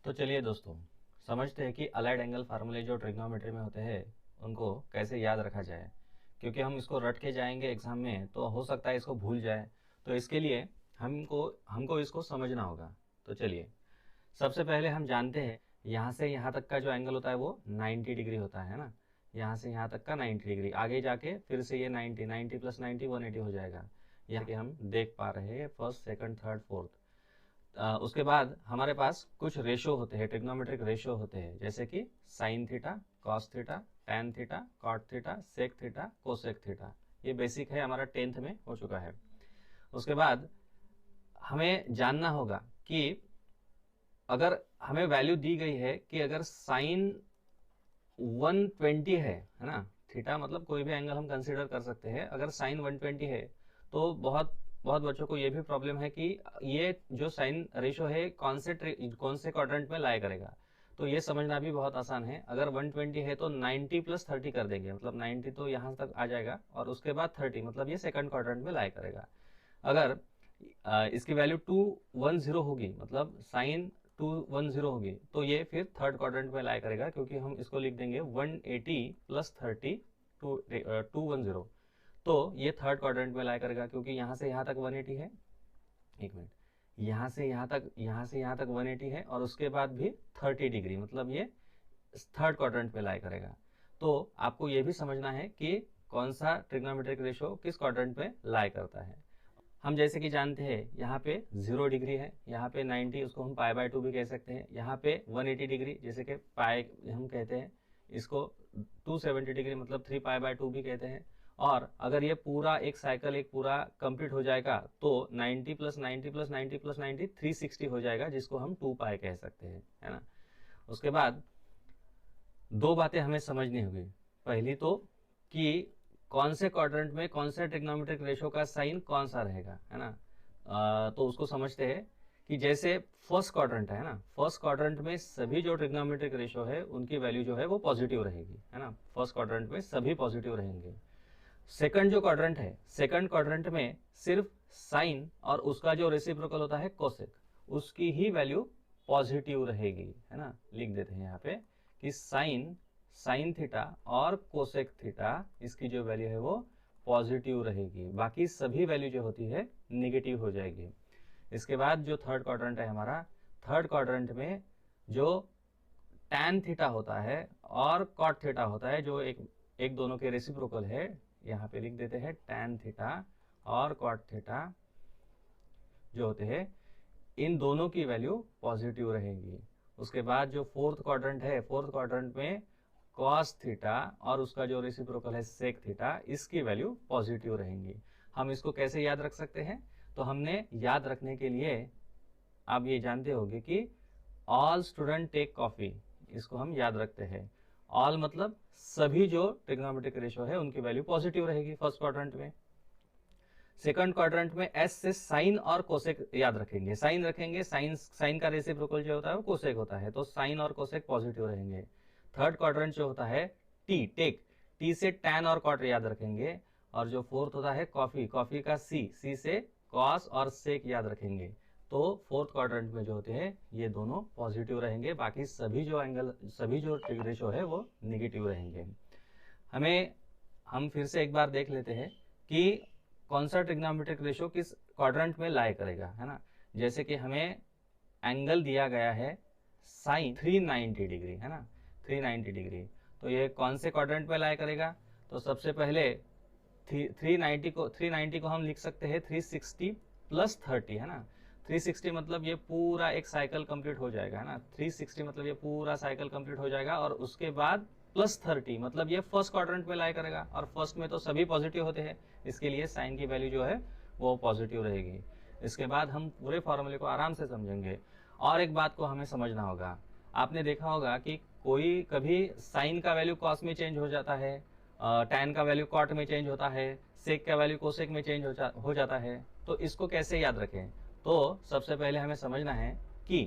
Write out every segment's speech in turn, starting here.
तो चलिए दोस्तों, समझते हैं कि अलाइड एंगल फार्मूले जो ट्रिग्नोमेट्री में होते हैं उनको कैसे याद रखा जाए। क्योंकि हम इसको रट के जाएंगे एग्जाम में तो हो सकता है इसको भूल जाए। तो इसके लिए हमको हमको इसको समझना होगा। तो चलिए, सबसे पहले हम जानते हैं यहाँ से यहाँ तक का जो एंगल होता है वो 90 डिग्री होता है ना। यहाँ से यहाँ तक का 90 डिग्री, आगे जाके फिर से ये 90 प्लस 90 180 हो जाएगा। यहाँ के हम देख पा रहे हैं फर्स्ट, सेकंड, थर्ड, फोर्थ। उसके बाद हमारे पास कुछ रेशो होते हैं, ट्रिग्नोमेट्रिक रेशो होते हैं, जैसे कि sine theta, cos theta, tan theta, cot theta, sec theta, cosec theta. ये बेसिक है, हमारा 10th में हो चुका है। उसके बाद हमें जानना होगा कि अगर हमें वैल्यू दी गई है कि अगर साइन 120 है ना, थीटा मतलब कोई भी एंगल हम कंसीडर कर सकते हैं। अगर साइन 120 है तो बहुत बच्चों को ये भी प्रॉब्लम है कि ये जो साइन रेशो है कौन से क्वाड्रेंट में लाई करेगा। तो ये समझना भी बहुत आसान है। अगर 120 है तो 90 प्लस 30 कर देंगे, मतलब 90 तो यहाँ तक आ जाएगा और उसके बाद 30, मतलब ये सेकंड क्वाड्रेंट में लाई करेगा। अगर इसकी वैल्यू 210 होगी, मतलब साइन 210 होगी, तो ये फिर थर्ड क्वाड्रेंट में लाई करेगा, क्योंकि हम इसको लिख देंगे 180 प्लस 30 210। तो ये थर्ड क्वाड्रेंट में लाई करेगा, क्योंकि यहाँ से यहाँ तक 180 है। एक मिनट, यहाँ से यहाँ तक 180 है और उसके बाद भी 30 डिग्री, मतलब ये थर्ड क्वाड्रेंट में लाई करेगा। तो आपको ये भी समझना है कि कौन सा ट्रिग्नोमेट्रिक रेशो किस क्वाड्रेंट में लाई करता है। हम जैसे कि जानते हैं यहाँ पे 0 डिग्री है, यहाँ पे 90, उसको हम पाई बाय 2 भी कह सकते हैं। यहाँ पे 180 डिग्री, जैसे कि पाई हम कहते हैं, इसको 270 डिग्री मतलब 3 पाई बाय 2 भी कहते हैं। और अगर ये पूरा एक साइकिल एक पूरा कंप्लीट हो जाएगा तो 90 प्लस 90 प्लस 90 प्लस 90 360 हो जाएगा, जिसको हम 2 पाई कह सकते हैं, है ना। उसके बाद दो बातें हमें समझनी होगी। पहली तो कि कौन से क्वाड्रेंट में कौन सा ट्रिग्नोमेट्रिक रेशो का साइन कौन सा रहेगा, है ना। तो उसको समझते हैं कि जैसे फर्स्ट क्वाड्रेंट है ना, फर्स्ट क्वाड्रेंट में सभी जो ट्रिग्नोमेट्रिक रेशो है उनकी वैल्यू जो है वो पॉजिटिव रहेगी, है ना। फर्स्ट क्वाड्रेंट में सभी पॉजिटिव रहेंगे। सेकंड जो क्वाड्रेंट है, सेकंड क्वाड्रेंट में सिर्फ साइन और उसका जो रेसिप्रोकल होता है कोसेक, उसकी ही वैल्यू पॉजिटिव रहेगी, है ना। लिख देते हैं यहाँ पे कि साइन थीटा और कोसेक थीटा, इसकी जो वैल्यू है वो पॉजिटिव रहेगी, बाकी सभी वैल्यू जो होती है निगेटिव हो जाएगी। इसके बाद जो थर्ड क्वाड्रेंट है हमारा, थर्ड क्वाड्रेंट में जो टैन थीटा होता है और कॉट थीटा होता है, जो एक दोनों के रेसिप्रोकल है, यहाँ पे लिख देते हैं टैन थीटा और कॉट थीटा जो होते हैं, इन दोनों की वैल्यू पॉजिटिव रहेगी। उसके बाद जो फोर्थ क्वाड्रेंट है, फोर्थ क्वाड्रेंट में कॉस थीटा और उसका जो रेसिप्रोकल है सेक थीटा, इसकी वैल्यू पॉजिटिव रहेंगी। हम इसको कैसे याद रख सकते हैं? तो हमने याद रखने के लिए आप ये जानते होंगे कि ऑल स्टूडेंट टेक कॉफी, इसको हम याद रखते हैं। ऑल मतलब सभी जो ट्रिग्नोमेट्रिक रेशो है उनकी वैल्यू पॉजिटिव रहेगी फर्स्ट क्वाड्रेंट में। सेकंड क्वाड्रेंट में एस से साइन और कोसेक याद रखेंगे, साइन रखेंगे, साइन का रेसिप्रोकल जो होता है वो कोसेक होता है, तो साइन और कोसेक पॉजिटिव रहेंगे। थर्ड क्वाड्रेंट जो होता है टेक, टी से टैन और कॉट याद रखेंगे। और जो फोर्थ होता है कॉफी का सी से कॉस और सेक याद रखेंगे। तो फोर्थ क्वाड्रेंट में जो होते हैं ये दोनों पॉजिटिव रहेंगे, बाकी सभी जो रेशो है वो निगेटिव रहेंगे। हम फिर से एक बार देख लेते हैं कि कौन सा ट्रिग्नोमेट्रिक रेशो किस क्वाड्रेंट में लाई करेगा, है ना। जैसे कि हमें एंगल दिया गया है साइन 390 डिग्री, है ना, 390 डिग्री। तो ये कौन से क्वाड्रेंट में लाई करेगा? तो सबसे पहले 390 को हम लिख सकते हैं 360 प्लस 30, है ना। 360 मतलब ये पूरा एक साइकिल कंप्लीट हो जाएगा, है ना। 360 मतलब ये पूरा साइकिल कंप्लीट हो जाएगा और उसके बाद प्लस 30 मतलब ये फर्स्ट क्वाड्रेंट में लाई करेगा, और फर्स्ट में तो सभी पॉजिटिव होते हैं, इसके लिए साइन की वैल्यू जो है वो पॉजिटिव रहेगी। इसके बाद हम पूरे फॉर्मूले को आराम से समझेंगे। और एक बात को हमें समझना होगा, आपने देखा होगा कि कोई कभी साइन का वैल्यू कॉस में चेंज हो जाता है, टैन का वैल्यू कॉट में चेंज होता है, सेक का वैल्यू कोसेक में चेंज हो जाता है। तो इसको कैसे याद रखें? तो सबसे पहले हमें समझना है कि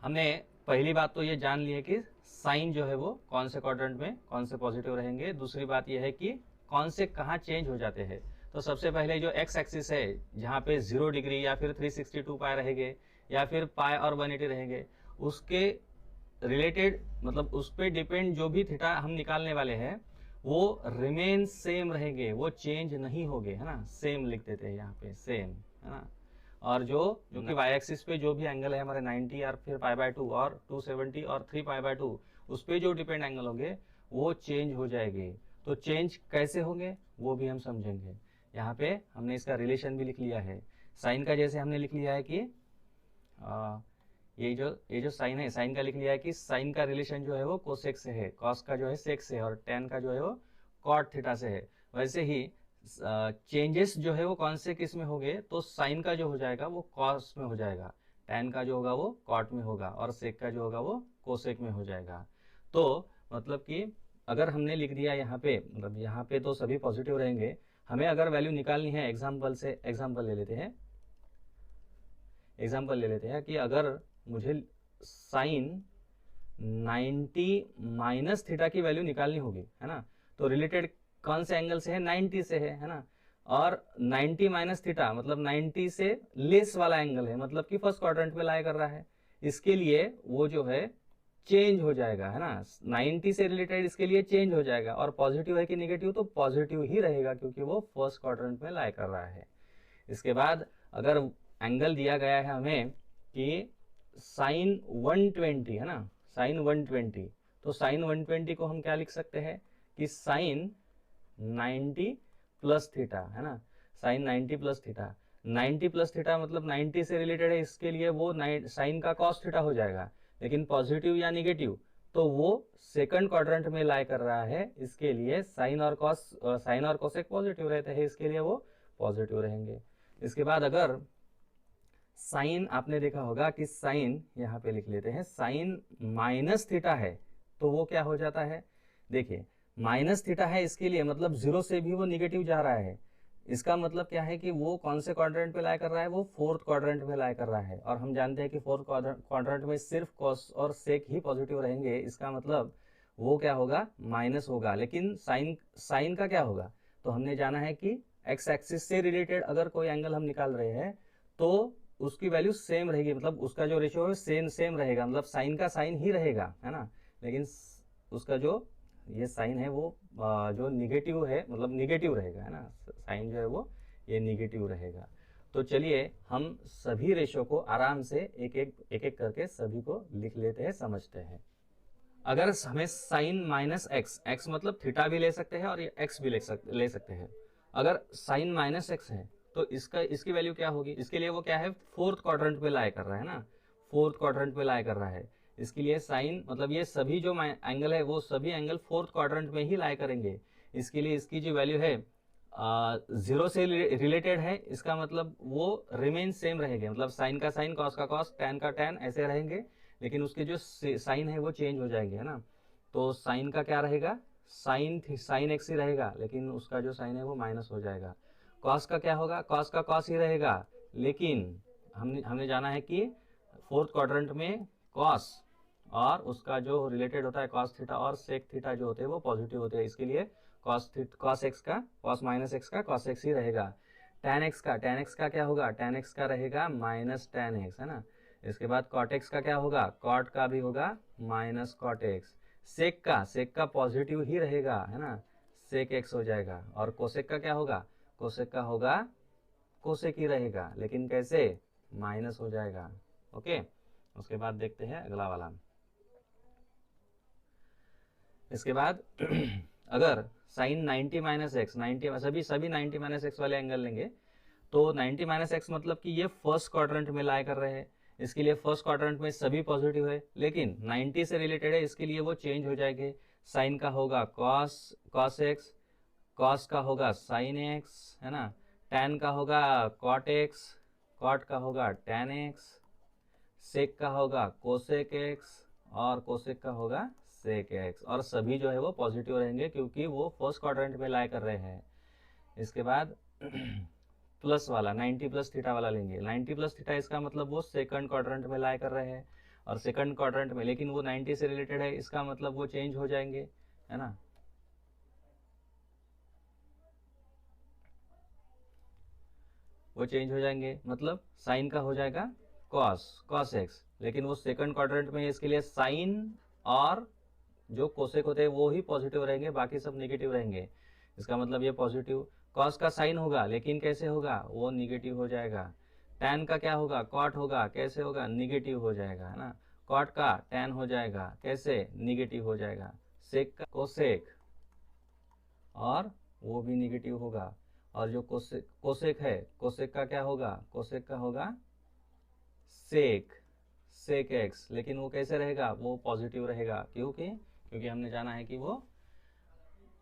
हमने पहली बात तो ये जान ली है कि साइन जो है वो कौन से क्वाड्रेंट में कौन से पॉजिटिव रहेंगे। दूसरी बात ये है कि कौन से कहाँ चेंज हो जाते हैं। तो सबसे पहले जो एक्स एक्सिस है जहाँ पे 0 डिग्री या फिर 362 पाई रहेंगे या फिर पाई और 180 रहेंगे, उसके रिलेटेड मतलब उस पे डिपेंड जो भी थीटा हम निकालने वाले हैं वो रिमेन सेम रहेंगे, वो चेंज नहीं होंगे, है ना। सेम लिख देते हैं यहाँ पे, सेम, है ना। और जो कि वाई एक्सिस पे जो भी एंगल है हमारे 90 और फिर π/2 और 270 और 3π/2, उस पे जो डिपेंड एंगल होंगे वो चेंज हो जाएंगे। तो चेंज कैसे होंगे वो भी हम समझेंगे। यहाँ पे हमने इसका रिलेशन भी लिख लिया है। साइन का जैसे हमने लिख लिया है कि ये जो साइन है, साइन का लिख लिया है कि साइन का रिलेशन जो है वो कोसेक से है, कॉस का जो है सेक से है और टेन का जो है वो कॉट थीटा से है। वैसे ही चेंजेस जो है वो कौन से किस में होंगे, तो साइन का जो हो जाएगा वो कॉस में हो जाएगा, टेन का जो होगा वो कॉट में होगा और सेक का जो होगा वो कोसेक में हो जाएगा। तो मतलब कि अगर हमने लिख दिया यहाँ पे, मतलब यहाँ पे तो सभी पॉजिटिव रहेंगे, हमें अगर वैल्यू निकालनी है एग्जाम्पल से, एग्जाम्पल ले लेते हैं कि अगर मुझे साइन 90 माइनस थीटा की वैल्यू निकालनी होगी, है ना, तो रिलेटेड कौन से एंगल से है, 90 से है ना। और 90 माइनस थीटा मतलब 90 से लेस वाला एंगल है, मतलब कि फर्स्ट क्वाड्रेंट में लाई कर रहा है। इसके लिए वो जो है चेंज हो जाएगा, है ना, 90 से रिलेटेड इसके लिए चेंज हो जाएगा। और पॉजिटिव है कि नेगेटिव, तो पॉजिटिव ही रहेगा क्योंकि वो फर्स्ट क्वाड्रेंट में लाई कर रहा है। इसके बाद अगर एंगल दिया गया है हमें कि साइन 120, है ना, साइन 120, तो साइन 120 को हम क्या लिख सकते हैं कि साइन 90 प्लस थीटा, है ना, sine 90 plus theta. 90 plus theta मतलब 90 से रिलेटेड है, इसके लिए वो साइन का कॉस थीटा हो जाएगा। लेकिन पॉजिटिव या निगेटिव तो वो सेकंड क्वाड्रेंट में लाई कर रहा है, इसके लिए साइन और कोसेक पॉजिटिव रहते हैं, इसके लिए वो पॉजिटिव रहेंगे। इसके बाद अगर साइन, आपने देखा होगा कि साइन यहाँ पे लिख लेते हैं, साइन माइनस थीटा है तो वो क्या हो जाता है, देखिए माइनस थीटा है, इसके लिए मतलब 0 से भी वो निगेटिव जा रहा है। इसका मतलब क्या है कि वो कौन से क्वाड्रेंट पे लाई कर रहा है, वो फोर्थ क्वाड्रेंट में लाई कर रहा है। और हम जानते हैं कि फोर्थ क्वाड्रेंट में सिर्फ कॉस और सेक ही पॉजिटिव रहेंगे, इसका मतलब वो क्या होगा, माइनस होगा। लेकिन साइन का क्या होगा, तो हमने जाना है कि एक्स एक्सिस से रिलेटेड अगर कोई एंगल हम निकाल रहे हैं तो उसकी वैल्यू सेम रहेगी, मतलब उसका जो रेशियो है सेम रहेगा, मतलब साइन का साइन ही रहेगा, है ना। लेकिन उसका जो ये साइन है वो जो निगेटिव है, मतलब निगेटिव रहेगा, है ना, साइन जो है वो ये निगेटिव रहेगा। तो चलिए हम सभी रेशियो को आराम से एक एक करके सभी को लिख लेते हैं, समझते हैं। अगर हमें साइन माइनस एक्स मतलब थीटा भी ले सकते हैं और ये एक्स भी ले सकते हैं। अगर साइन माइनस एक्स है तो इसकी वैल्यू क्या होगी, इसके लिए वो क्या है, फोर्थ क्वाड्रेंट में लाई कर रहा है ना, फोर्थ क्वाड्रेंट में लाई कर रहा है। इसके लिए साइन मतलब ये सभी जो एंगल है वो सभी एंगल फोर्थ क्वाड्रेंट में ही लाई करेंगे। इसके लिए इसकी जो वैल्यू है 0 से रिलेटेड है, इसका मतलब वो रिमेन सेम रहेंगे, मतलब साइन का साइन, कॉस का कॉस, टैन का टैन ऐसे रहेंगे। लेकिन उसके जो साइन है वो चेंज हो जाएंगे, है ना। तो साइन का क्या रहेगा, साइन एक्स ही रहेगा, लेकिन उसका जो साइन है वो माइनस हो जाएगा। कॉस का क्या होगा, कॉस का कॉस ही रहेगा, लेकिन हमने जाना है कि फोर्थ क्वाड्रेंट में कॉस और उसका जो रिलेटेड होता है कॉस थीटा और सेक थीटा जो होते हैं वो पॉजिटिव होते हैं। इसके लिए कॉस एक्स का, कॉस माइनस एक्स का कॉस एक्स ही रहेगा। टेन एक्स का क्या होगा, टेन एक्स का रहेगा माइनस टेन एक्स, है ना। इसके बाद कॉट एक्स का क्या होगा, कॉट का भी होगा माइनस कॉट एक्स। सेक का पॉजिटिव ही रहेगा, है ना, सेक एक्स हो जाएगा। और कोसेक का क्या होगा, कोसेक का होगा कोसेक ही रहेगा, लेकिन कैसे, माइनस हो जाएगा। ओके, उसके बाद देखते हैं अगला वाला। इसके बाद अगर साइन 90 माइनस एक्स, 90 सभी 90 माइनस एक्स वाले एंगल लेंगे तो 90 माइनस एक्स मतलब कि ये फर्स्ट क्वाड्रेंट में लाई कर रहे हैं, इसके लिए फर्स्ट क्वाड्रेंट में सभी पॉजिटिव है, लेकिन 90 से रिलेटेड है, इसके लिए वो चेंज हो जाएंगे। साइन का होगा कॉस एक्स, कॉस का होगा साइन एक्स, है ना, टैन का होगा कॉट एक्स, कॉट का होगा टैन एक्स, सेक का होगा कोसेक एक्स और कोसेक का होगा सेक एक्स। और सभी जो है वो पॉजिटिव रहेंगे क्योंकि वो फर्स्ट क्वाड्रेंट में लाई कर रहे हैं। इसके बाद प्लस वाला 90 प्लस थीटा वाला लेंगे। 90 प्लस थीटा इसका मतलब वो सेकंड क्वाड्रेंट में लाई कर रहे हैं, और सेकंड क्वाड्रेंट में, लेकिन वो 90 से रिलेटेड है, इसका मतलब वो चेंज हो जाएंगे, है ना। वो चेंज हो जाएंगे, मतलब साइन का हो जाएगा कॉस एक्स, लेकिन वो सेकंड क्वाड्रेंट में इसके लिए साइन और जो कोसेक होते हैं वो ही पॉजिटिव रहेंगे, बाकी सब नेगेटिव रहेंगे। इसका मतलब ये पॉजिटिव कॉस का साइन होगा, लेकिन कैसे होगा, वो निगेटिव हो जाएगा। टैन का क्या होगा, कॉट होगा, कैसे होगा, निगेटिव हो जाएगा, है ना। कॉट का टैन हो जाएगा, कैसे, निगेटिव हो जाएगा। सेक का कोसेक, और वो भी निगेटिव होगा। और जो कोसेक है, कोसेक का क्या होगा, कोसेक का होगा सेक एक्स, लेकिन वो कैसे रहेगा, वो पॉजिटिव रहेगा। क्योंकि हमने जाना है कि वो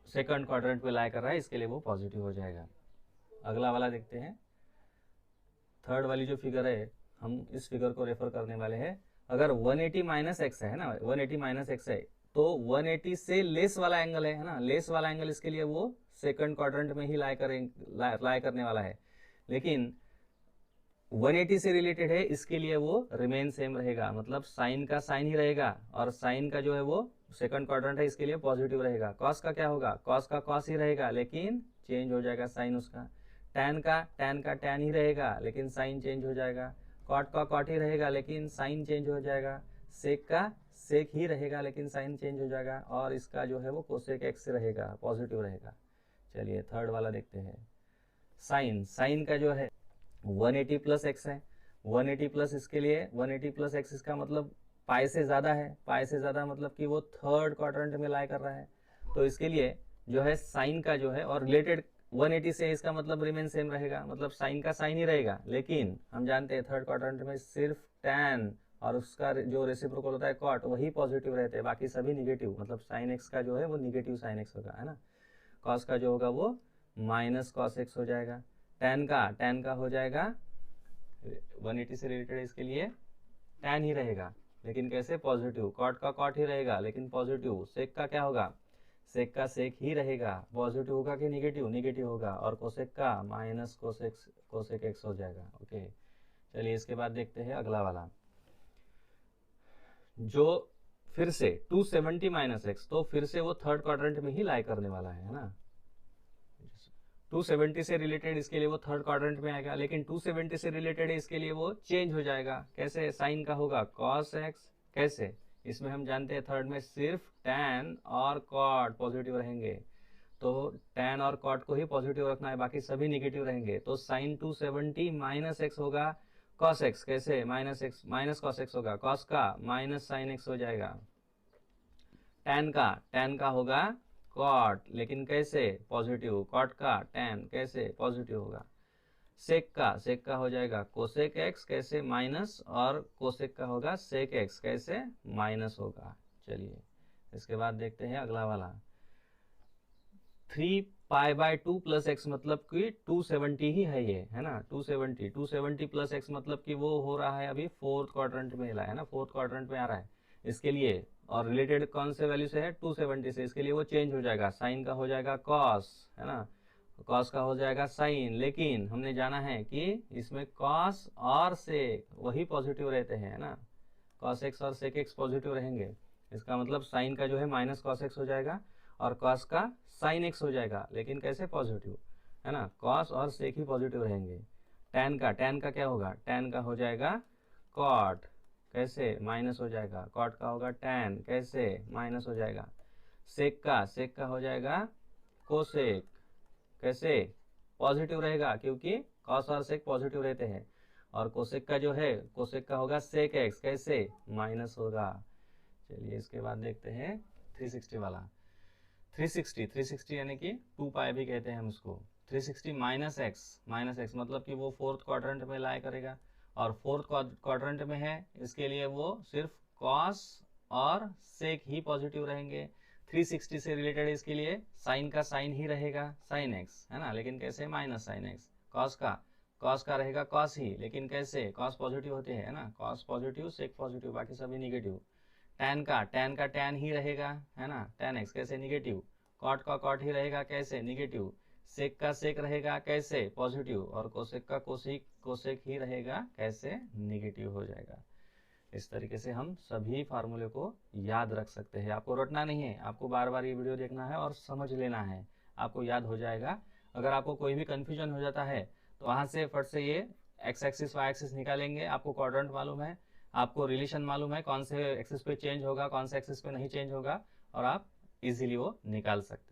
सेकंड क्वाड्रेंट पे लाई कर रहा है, इसके लिए वो पॉजिटिव हो जाएगा। अगला वाला देखते हैं। थर्ड वाली जो फिगर है, हम इस फिगर को रेफर करने वाले हैं। अगर 180 माइनस एक्स है ना, 180 माइनस एक्स है, तो 180 से लेस वाला एंगल है ना, लेस वाला एंगल, इसके लिए वो सेकंड क्वाड्रेंट में ही लाई करने वाला है। लेकिन 180 से रिलेटेड है, इसके लिए वो रिमेन सेम रहेगा, मतलब साइन का साइन ही रहेगा, और साइन का जो है वो सेकंड क्वाड्रेंट है, इसके लिए पॉजिटिव रहेगा। कॉस का क्या होगा, कॉस का कॉस ही रहेगा, लेकिन चेंज हो जाएगा साइन उसका। टैन का टैन ही रहेगा, लेकिन साइन चेंज हो जाएगा। कॉट का कॉट ही रहेगा, लेकिन साइन चेंज हो जाएगा। सेक का सेक ही रहेगा, लेकिन साइन चेंज हो जाएगा। और इसका जो है वो कोसेक एक्स रहेगा, पॉजिटिव रहेगा। चलिए थर्ड वाला देखते हैं। साइन का जो है 180 प्लस एक्स है, 180 प्लस, इसके लिए 180 प्लस एक्स, इसका मतलब पाई से ज्यादा है, पाई से ज्यादा मतलब कि वो थर्ड क्वाड्रेंट में लाई कर रहा है। तो इसके लिए जो है साइन का जो है, और रिलेटेड 180 से, इसका मतलब रिमेन सेम रहेगा, मतलब साइन का साइन ही रहेगा। लेकिन हम जानते हैं थर्ड क्वाड्रेंट में सिर्फ टैन और उसका जो रेसिप्रोकल होता है कॉट, वही पॉजिटिव रहते हैं, बाकी सभी निगेटिव, मतलब साइन एक्स का जो है वो निगेटिव साइन एक्स होगा, है ना। कॉस का जो होगा वो माइनस कॉस एक्स हो जाएगा। टैन का हो जाएगा 180 से रिलेटेड, इसके लिए टैन ही रहेगा, लेकिन कैसे, पॉजिटिव। कॉट का कॉट ही रहेगा, लेकिन पॉजिटिव। सेक का क्या होगा, सेक का सेक ही रहेगा, पॉजिटिव होगा कि निगेटिव, निगेटिव होगा। और कोसेक का माइनस कोसेक एक्स हो जाएगा। ओके, चलिए इसके बाद देखते हैं अगला वाला, जो फिर से 270 माइनस एक्स, तो फिर से वो थर्ड क्वाड्रेंट में ही लाई करने वाला है ना। 270 से रिलेटेड, इसके लिए वो थर्ड क्वाड्रेंट में आएगा, लेकिन 270 से रिलेटेड है, इसके लिए वो चेंज हो जाएगा। कैसे, साइन का होगा कॉस एक्स, कैसे, इसमें हम जानते हैं थर्ड में सिर्फ टैन और कॉट पॉजिटिव रहेंगे, तो टैन और कॉट को ही पॉजिटिव रखना है, बाकी सभी निगेटिव रहेंगे। तो साइन 270 माइनस एक्स होगा कॉस एक्स, कैसे, माइनस कॉस एक्स होगा, कॉस का माइनस साइन एक्स हो जाएगा। टैन का होगा कॉट, लेकिन कैसे, पॉजिटिव। कॉट का टैन कैसे, पॉजिटिव होगा। सेक का हो जाएगा कोसेक एक्स, कैसे, माइनस, और कोसेक का होगा सेक एक्स, कैसे, माइनस होगा। चलिए इसके बाद देखते हैं अगला वाला। 3 पाई बाय 2 प्लस एक्स, मतलब कि 270 ही है ये, है ना। 270 प्लस एक्स, मतलब कि वो हो रहा है अभी फोर्थ क्वाड्रेंट में है ना, फोर्थ क्वाड्रेंट में आ रहा है इसके लिए। और रिलेटेड कौन से वैल्यू से है, 270 से, इसके लिए वो चेंज हो जाएगा। साइन का हो जाएगा कॉस, है ना, कॉस का हो जाएगा साइन, लेकिन हमने जाना है कि इसमें कॉस और सेक वही पॉजिटिव रहते हैं, है ना। कॉस एक्स और सेक एक्स पॉजिटिव रहेंगे, इसका मतलब साइन का जो है माइनस कॉस एक्स हो जाएगा, और कॉस का साइन एक्स हो जाएगा, लेकिन कैसे, पॉजिटिव, है ना। कॉस और सेक ही पॉजिटिव रहेंगे। टैन का क्या होगा, टैन का हो जाएगा कॉट, कैसे, माइनस हो जाएगा। कॉट का होगा टैन, कैसे, माइनस हो जाएगा। सेक का हो जाएगा कोसेक, कैसे, पॉजिटिव रहेगा, क्योंकि कॉस और सेक पॉजिटिव रहते हैं। और कोसेक का जो है, कोसेक का होगा सेक एक्स, कैसे, माइनस होगा। चलिए इसके बाद देखते हैं 360 वाला। 360 यानी कि 2 पाई भी कहते हैं हम उसको। 360 माइनस एक्स मतलब कि वो फोर्थ क्वाड्रेंट में लाई करेगा, और फोर्थ क्वाड्रेंट में है, इसके लिए वो सिर्फ कॉस और सेक ही पॉजिटिव रहेंगे। 360 से रिलेटेड इसके लिए साइन का साइन ही रहेगा, साइन एक्स, है ना, लेकिन कैसे, माइनस साइन एक्स। कॉस का रहेगा कॉस ही, लेकिन कैसे, कॉस पॉजिटिव होते हैं, है ना, कॉस पॉजिटिव, सेक पॉजिटिव, बाकी सभी निगेटिव। टैन का टैन ही रहेगा, है ना, टैन एक्स, कैसे, निगेटिव। कॉट का कॉट ही रहेगा, कैसे, निगेटिव। सेक का सेक रहेगा, कैसे, पॉजिटिव। और कोसेक का कोसेक ही रहेगा, कैसे, निगेटिव हो जाएगा। इस तरीके से हम सभी फार्मूले को याद रख सकते हैं। आपको रटना नहीं है, आपको बार बार ये वीडियो देखना है और समझ लेना है, आपको याद हो जाएगा। अगर आपको कोई भी कंफ्यूजन हो जाता है तो वहां से फट से ये एक्स एक्सिस वाई एक्सिस निकालेंगे, आपको क्वाड्रेंट मालूम है, आपको रिलेशन मालूम है कौन से एक्सिस पे चेंज होगा कौन से एक्सिस पे नहीं चेंज होगा, और आप इजीली वो निकाल सकते हैं।